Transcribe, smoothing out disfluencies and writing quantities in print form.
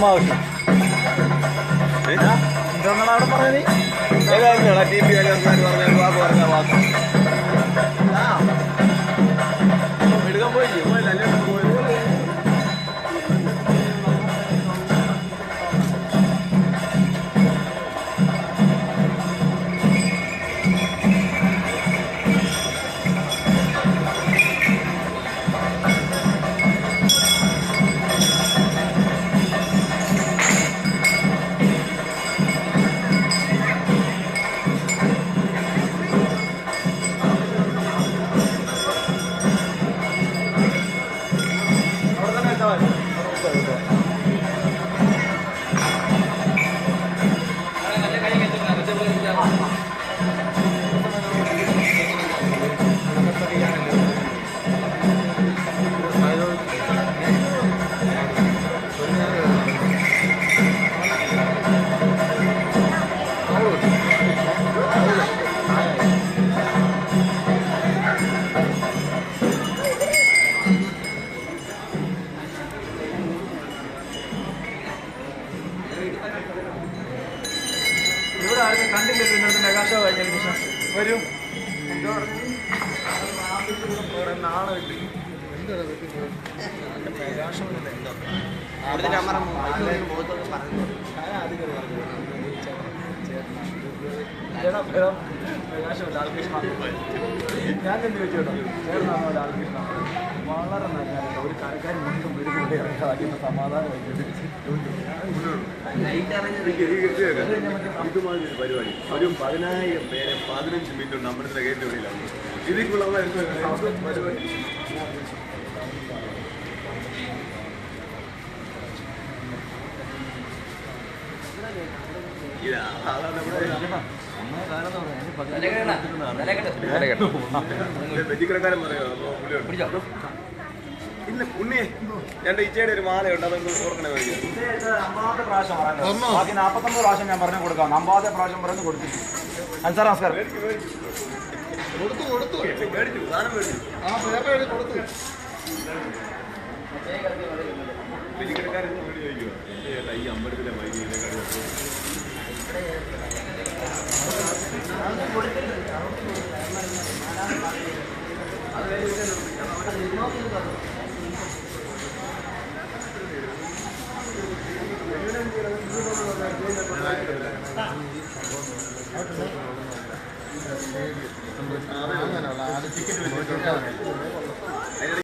ആവശ്യം എന്താണ് അവിടെ പറഞ്ഞത്? എടുക്കാൻ പോയില്ലേ? ഇവിടെ ആരും കണ്ടില്ലല്ലോ ഇന്നത്തെ മെഗാഷോ കഴിഞ്ഞതിന് ശേഷം വരും എന്തോ നാളെ മെഗാഷോ മെഗാഷോ ലാൽകൃഷ്ണ ഞാൻ എന്ത് ചോദിച്ചോട്ടോ ചേർന്നാണോ ലാൽകൃഷ്ണ വളരെ നല്ല ഒരു കരക്കാരൻ മുൻപ് വീടുകളുടെ ഇറക്കാക്കുന്ന സമാധാനം ഇതുമാതിരി പരിപാടി ഒരു 10,000 പേരെ 15 മിനിറ്റ് നമ്മുടെ തികയുടെ ഉള്ളിലാണ് ഇതിക്കുള്ള പരിപാടി. വെജിക്കരക്കാരൻ പറയാം. ഇല്ല പുണ്യെ എന്റെ ഇച്ചയുടെ ഒരു മാലയുണ്ട്, അതൊന്ന് ഓർക്കണേ. 50 പ്രാവശ്യം ബാക്കി 49 പ്രാവശ്യം ഞാൻ പറഞ്ഞു കൊടുക്കാം. 50 പ്രാവശ്യം പറഞ്ഞു കൊടുത്തിട്ട് സാർ നമസ്കാരം കൊടുത്തു മേടിച്ചു സാധനം മേടിച്ചു. വെജിക്കരക്കാരൻ വേണ്ടി ചോദിക്കുക ഈ അമ്പലത്തിലെ വൈകിട്ടേക്കാൾ അങ്ങനെയുള്ള ടിക്കറ്റ്